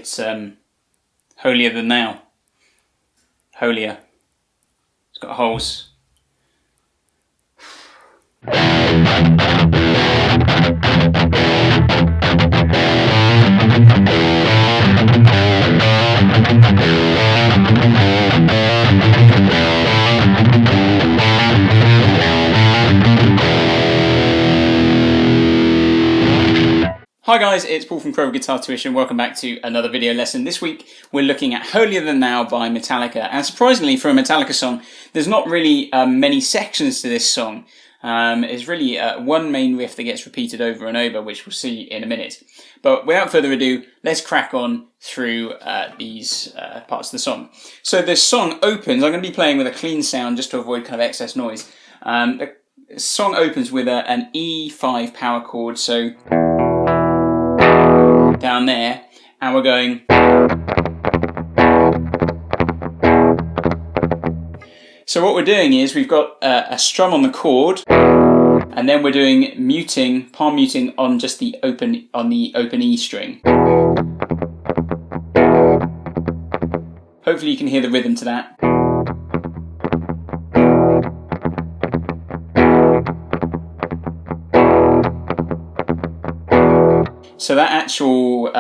It's holier than thou. Holier. It's got holes. Hi guys, it's Paul from Crow Guitar Tuition. Welcome back to another video lesson. This week we're looking at Holier Than Thou by Metallica. And surprisingly for a Metallica song, there's not really many sections to this song. It's really one main riff that gets repeated over and over, which we'll see in a minute. But without further ado, let's crack on through these parts of the song. So the song opens, I'm going to be playing with a clean sound just to avoid kind of excess noise. The song opens with an E5 power chord, so down there, and we're going. So what we're doing is we've got a strum on the chord, and then we're doing muting, palm muting on just the open E string. Hopefully you can hear the rhythm to that. So that actual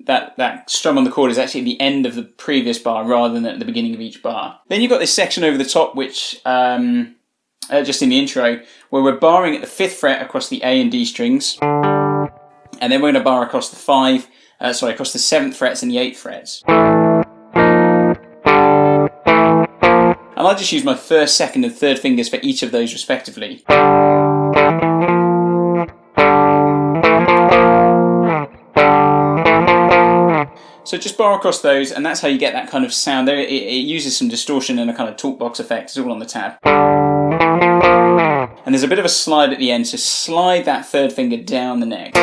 that strum on the chord is actually at the end of the previous bar rather than at the beginning of each bar. Then you've got this section over the top, which just in the intro, where we're barring at the 5th fret across the A and D strings, and then we're going to bar across the 7th frets and the 8th frets. And I'll just use my 1st, 2nd, and 3rd fingers for each of those respectively. So just bar across those, and that's how you get that kind of sound. It uses some distortion and a kind of talkbox effect. It's all on the tab. And there's a bit of a slide at the end, so slide that 3rd finger down the neck.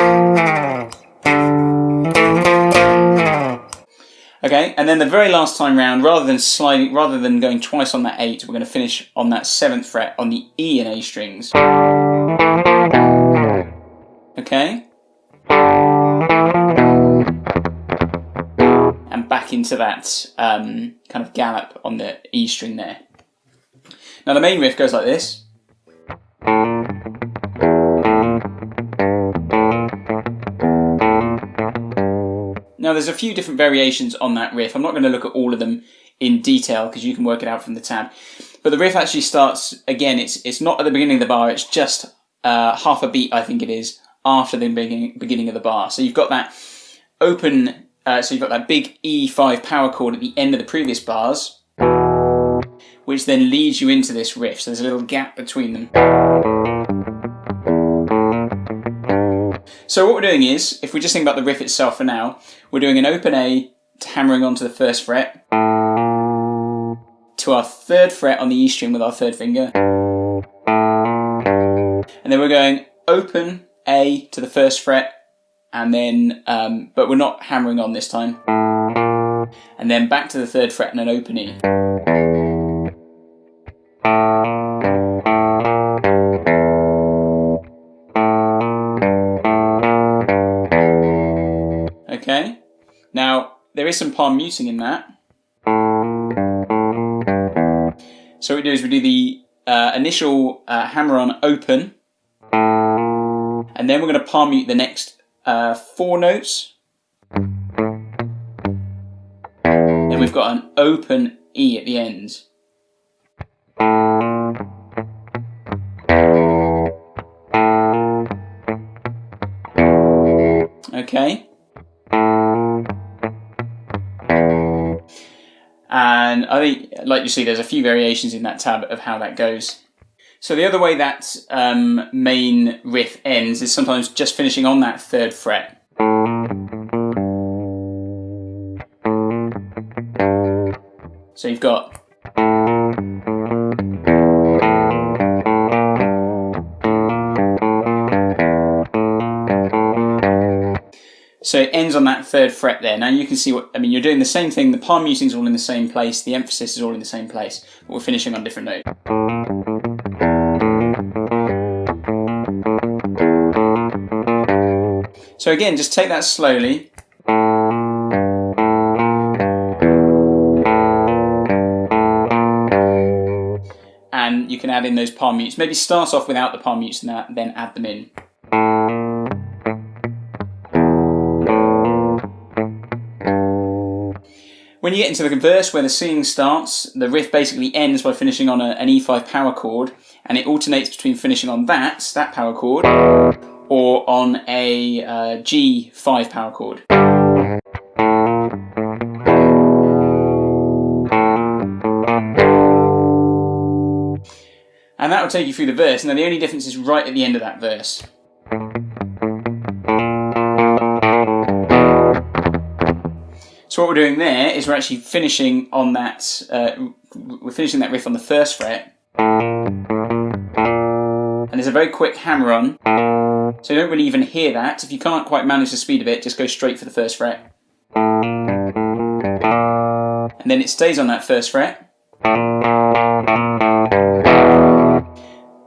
Okay, and then the very last time round, rather than going twice on that 8, we're going to finish on that 7th fret on the E and A strings. Okay? Back into that kind of gallop on the E string there. Now the main riff goes like this. Now there's a few different variations on that riff. I'm not going to look at all of them in detail because you can work it out from the tab. But the riff actually starts, again, it's not at the beginning of the bar, it's just half a beat, I think it is, after the beginning of the bar. So you've got that open. So you've got that big E5 power chord at the end of the previous bars, which then leads you into this riff. So there's a little gap between them. So what we're doing is, if we just think about the riff itself for now, we're doing an open A hammering onto the 1st fret, to our 3rd fret on the E string with our 3rd finger, and then we're going open A to the 1st fret, and then, but we're not hammering on this time, and then back to the 3rd fret and an open E. Okay, now there is some palm muting in that. So what we do is we do the initial hammer on open, and then we're going to palm mute the next 4 notes. Then we've got an open E at the end. Okay. And I think, like you see, there's a few variations in that tab of how that goes. So the other way that main riff ends is sometimes just finishing on that 3rd fret. So you've got. So it ends on that 3rd fret there. Now you can see you're doing the same thing, the palm muting is all in the same place, the emphasis is all in the same place, but we're finishing on different notes. So again, just take that slowly. you can add in those palm mutes. Maybe start off without the palm mutes and then add them in. When you get into the verse where the singing starts, the riff basically ends by finishing on an E5 power chord, and it alternates between finishing on that power chord, or on a G5 power chord. And that will take you through the verse. Now the only difference is right at the end of that verse. So what we're doing there is we're actually finishing on that, we're finishing that riff on the first fret. And there's a very quick hammer on, so you don't really even hear that. If you can't quite manage the speed of it, just go straight for the first fret. And then it stays on that first fret.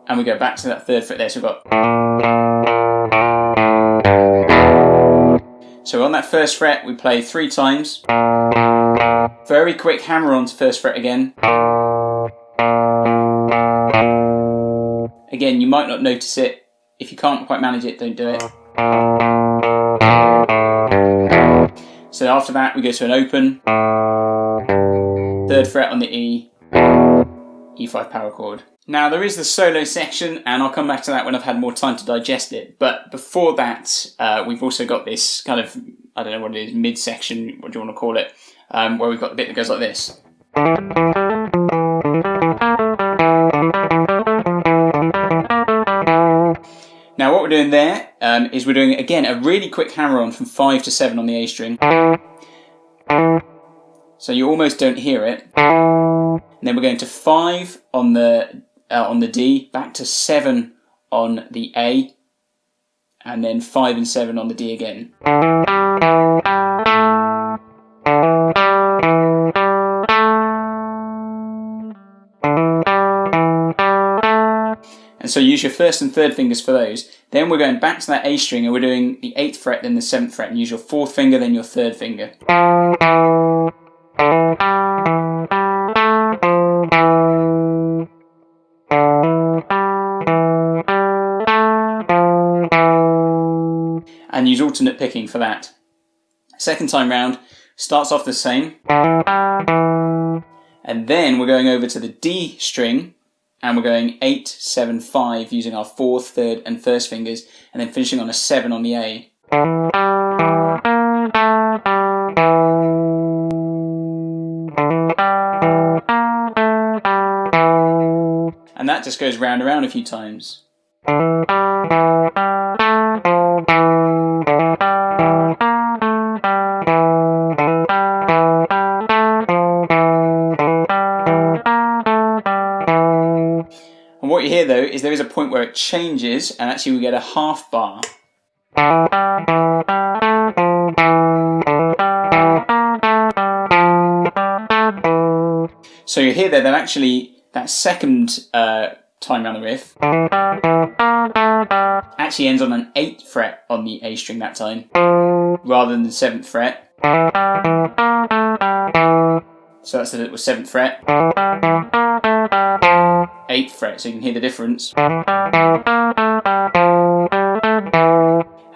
And we go back to that third fret there, so we've got... So on that first fret, we play 3 times. Very quick hammer on to first fret again. Again, you might not notice it. If you can't quite manage it, don't do it. So after that, we go to an open. 3rd fret on the E, E5 power chord. Now there is the solo section, and I'll come back to that when I've had more time to digest it. But before that, we've also got this kind of, I don't know what it is, mid-section, what do you want to call it, where we've got the bit that goes like this. Now what we're doing there is we're doing, again, a really quick hammer on from 5 to 7 on the A string. So you almost don't hear it. And then we're going to 5 on the D, back to 7 on the A, and then 5 and 7 on the D again. And so use your 1st and 3rd fingers for those. Then we're going back to that A string and we're doing the 8th fret, then the 7th fret, and use your 4th finger, then your 3rd finger. And use alternate picking for that. Second time round, starts off the same. And then we're going over to the D string, and we're going 8, 7, 5 using our 4th, 3rd and 1st fingers, and then finishing on a 7 on the A. And that just goes round and round a few times. And what you hear though is there is a point where it changes, and actually we get a half bar. So you hear there that actually that second time around the riff actually ends on an 8th fret on the A string that time, rather than the 7th fret. So that's the 7th fret, 8th fret, so you can hear the difference. And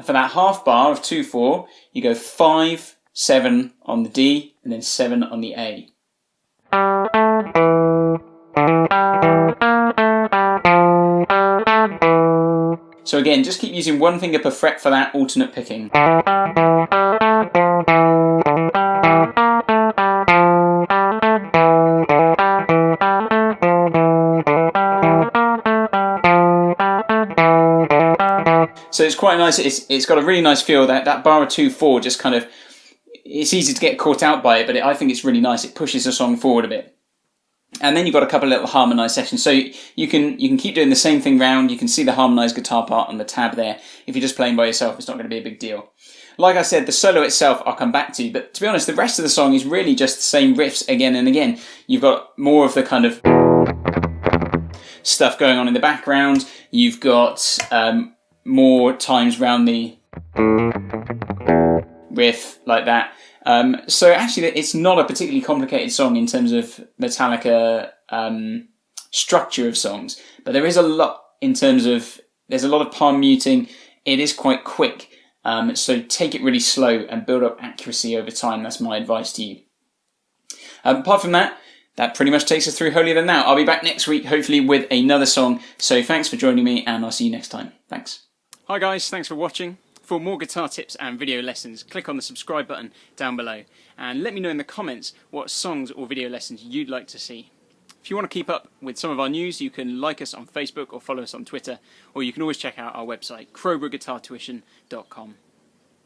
for that half bar of 2/4, you go 5, 7 on the D, and then 7 on the A. So again, just keep using 1 finger per fret for that alternate picking. So it's quite nice, it's got a really nice feel, that bar of 2/4 just kind of, it's easy to get caught out by it, but I think it's really nice, it pushes the song forward a bit. And then you've got a couple of little harmonised sections, so you can keep doing the same thing round, you can see the harmonised guitar part on the tab there. If you're just playing by yourself, it's not going to be a big deal. Like I said, the solo itself I'll come back to, but to be honest, the rest of the song is really just the same riffs again and again. You've got more of the kind of stuff going on in the background, you've got more times round the riff like that. So actually it's not a particularly complicated song in terms of Metallica structure of songs, but there is a lot in terms of, there's a lot of palm muting. It is quite quick, so take it really slow and build up accuracy over time. That's my advice to you. Apart from that, that pretty much takes us through Holier Than Thou. I'll be back next week, hopefully with another song. So thanks for joining me, and I'll see you next time. Thanks. Hi guys, thanks for watching. For more guitar tips and video lessons, click on the subscribe button down below. And let me know in the comments what songs or video lessons you'd like to see. If you want to keep up with some of our news, you can like us on Facebook or follow us on Twitter. Or you can always check out our website, crowborough-guitartuition.com.